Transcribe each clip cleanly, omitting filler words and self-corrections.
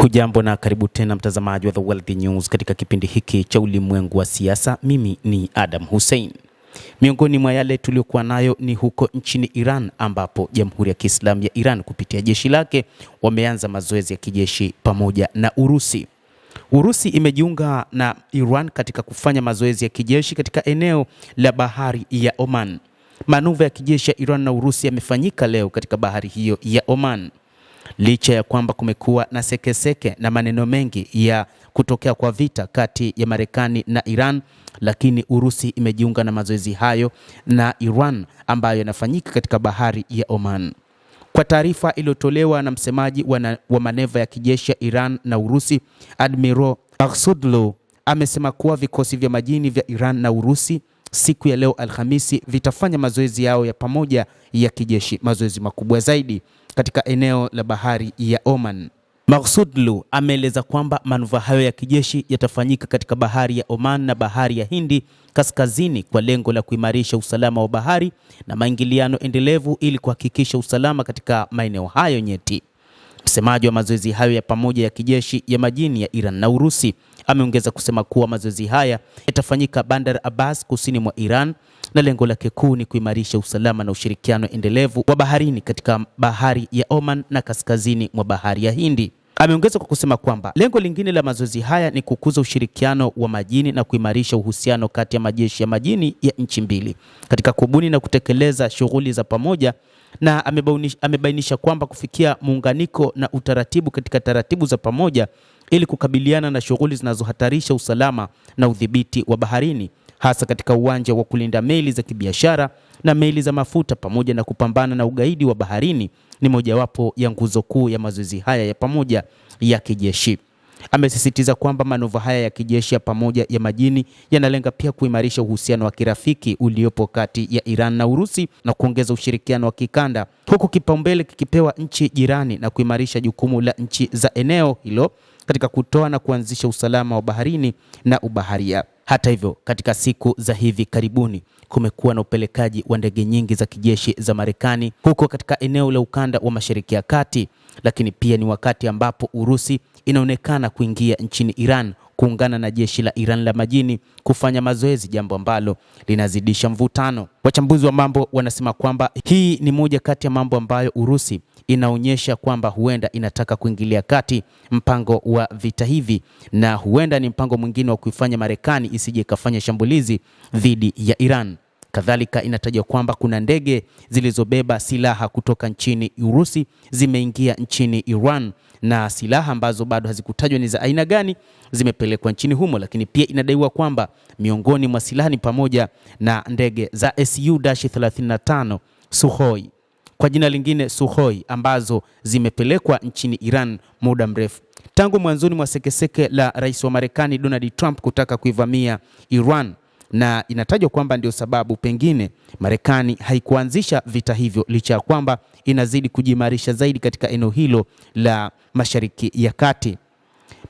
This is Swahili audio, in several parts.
Hujambo na karibu tena mtazamaji wa The World News katika kipindi hiki cha ulimwengu wa siasa. Mimi ni Adam Hussein. Miongoni mwa yale tuliokuwa nayo ni huko nchini Iran, ambapo Jamhuri ya Kiislamu ya Iran kupitia jeshi lake wameanza mazoezi ya kijeshi pamoja na Urusi. Urusi imejiunga na Iran katika kufanya mazoezi ya kijeshi katika eneo la bahari ya Oman. Manuva ya kijeshi ya Iran na Urusi yamefanyika leo katika bahari hiyo ya Oman. Licha ya kwamba kumekuwa na sekeseke na maneno mengi ya kutokea kwa vita kati ya Marekani na Iran, lakini Urusi imejiunga na mazoezi hayo na Iran ambayo yanafanyika katika bahari ya Oman. Kwa taarifa iliyotolewa na msemaji wa maneva ya kijeshi ya Iran na Urusi, Admiral Arsudlu amesema kuwa vikosi vya majini vya Iran na Urusi siku ya leo Alhamisi vitafanya mazoezi yao ya pamoja ya kijeshi, mazoezi makubwa zaidi katika eneo la bahari ya Oman. Marsudlu ameeleza kwamba manuva hayo ya kijeshi yatafanyika katika bahari ya Oman na bahari ya Hindi kaskazini kwa lengo la kuimarisha usalama wa bahari na maingiliano endelevu ili kuhakikisha usalama katika maeneo hayo nyeti. Msemaji wa mazoezi hayo ya pamoja ya kijeshi ya majini ya Iran na Urusi ameongeza kusema kuwa mazoezi haya yatafanyika Bandar Abbas kusini mwa Iran na lengo lake kuu ni kuimarisha usalama na ushirikiano endelevu wa baharini katika bahari ya Oman na kaskazini mwa bahari ya Hindi. Ameongeza kwa kusema kwamba lengo lingine la mazoezi haya ni kukuza ushirikiano wa majini na kuimarisha uhusiano kati ya majeshi ya majini ya nchi mbili katika kubuni na kutekeleza shughuli za pamoja, na amebainisha kwamba kufikia muunganiko na utaratibu katika taratibu za pamoja ili kukabiliana na shughuli zinazohatarisha usalama na udhibiti wa baharini, hasa katika uwanja wa kulinda meli za kibiashara na meli za mafuta pamoja na kupambana na ugaidi wa baharini ni mojawapo ya nguzo kuu ya mazoezi haya ya pamoja ya kijeshi. Amesisitiza kwamba manuva haya ya kijeshi ya pamoja ya majini yanalenga pia kuimarisha uhusiano wa kirafiki uliopo kati ya Iran na Urusi na kuongeza ushirikiano wa kikanda, huku kipaumbele kikipewa nchi jirani na kuimarisha jukumu la nchi za eneo hilo katika kutoa na kuanzisha usalama wa baharini na ubaharia. Hata hivyo, katika siku za hivi karibuni kumekuwa na upelekaji wa ndege nyingi za kijeshi za Marekani huko katika eneo la ukanda wa Mashariki ya Kati, lakini pia ni wakati ambapo Urusi inaonekana kuingia nchini Iran kuungana na jeshi la Iran la majini kufanya mazoezi, jambo ambalo linazidisha mvutano. Wachambuzi wa mambo wanasema kwamba hii ni moja kati ya mambo ambayo Urusi inaonyesha kwamba huenda inataka kuingilia kati mpango wa vita hivi, na huenda ni mpango mwingine wa kuifanya Marekani isije ikafanya shambulizi dhidi ya Iran. Kadhalika inatajwa kwamba kuna ndege zilizobeba silaha kutoka nchini Urusi zimeingia nchini Iran, na silaha ambazo bado hazikutajwa ni za aina gani zimepelekwa nchini humo, lakini pia inadaiwa kwamba miongoni mwa silaha ni pamoja na ndege za Su-35 Sukhoi, kwa jina lingine Sukhoi, ambazo zimepelekwa nchini Iran muda mrefu tangu mwanzoni mwa sekeseke la rais wa Marekani Donald Trump kutaka kuivamia Iran, na inatajwa kwamba ndio sababu pengine Marekani haikuanzisha vita hivyo licha ya kwamba inazidi kujimarisha zaidi katika eneo hilo la Mashariki ya Kati.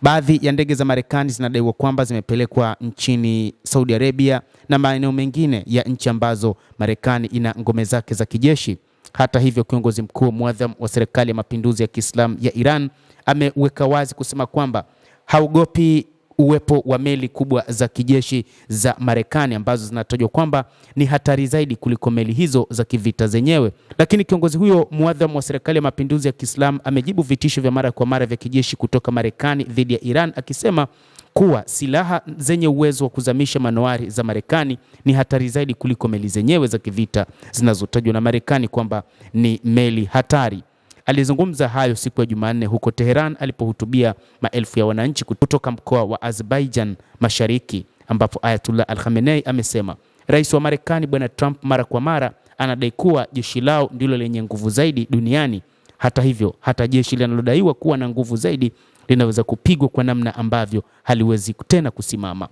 Baadhi ya ndege za Marekani zinadaiwa kwamba zimepelekwa nchini Saudi Arabia na maeneo mengine ya nchi ambazo Marekani ina ngome zake za kijeshi. Hata hivyo, kiongozi mkuu muadham wa serikali ya mapinduzi ya Kiislamu ya Iran ameweka wazi kusema kwamba haogopi uwepo wa meli kubwa za kijeshi za Marekani ambazo zinatajwa kwamba ni hatari zaidi kuliko meli hizo za kivita zenyewe. Lakini kiongozi huyo muadham wa serikali ya mapinduzi ya Kiislamu amejibu vitisho vya mara kwa mara vya kijeshi kutoka Marekani dhidi ya Iran, akisema kuwa silaha zenye uwezo wa kuzamisha manowari za Marekani ni hatari zaidi kuliko meli zenyewe za kivita zinazotajwa na Marekani kwamba ni meli hatari. Alizungumza hayo siku ya Jumanne huko Tehran alipohutubia maelfu ya wananchi kutoka mkoa wa Azerbaijan Mashariki, ambapo Ayatollah Al-Khamenei amesema rais wa Marekani Bwana Trump mara kwa mara anadai kuwa jeshi lao ndilo lenye nguvu zaidi duniani. Hata hivyo, hata jeshi linalodaiwa kuwa na nguvu zaidi linaweza kupigwa kwa namna ambavyo haliwezi tena kusimama,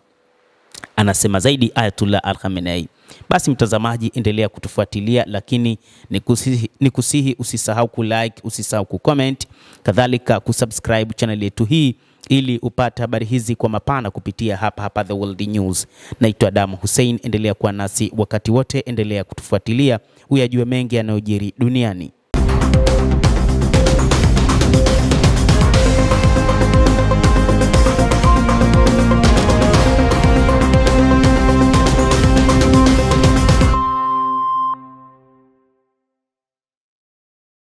anasema zaidi Ayatollah Al-Khamenei. Basi mtazamaji, endelea kutufuatilia, lakini nikusihi usisahau kulike, usisahau kucomment, kadhalika kusubscribe channel yetu hii ili upate habari hizi kwa mapana kupitia hapa The World News. Naitwa Adam Hussein, endelea kuwa nasi wakati wote, endelea kutufuatilia uyajue mengi yanayojiri duniani.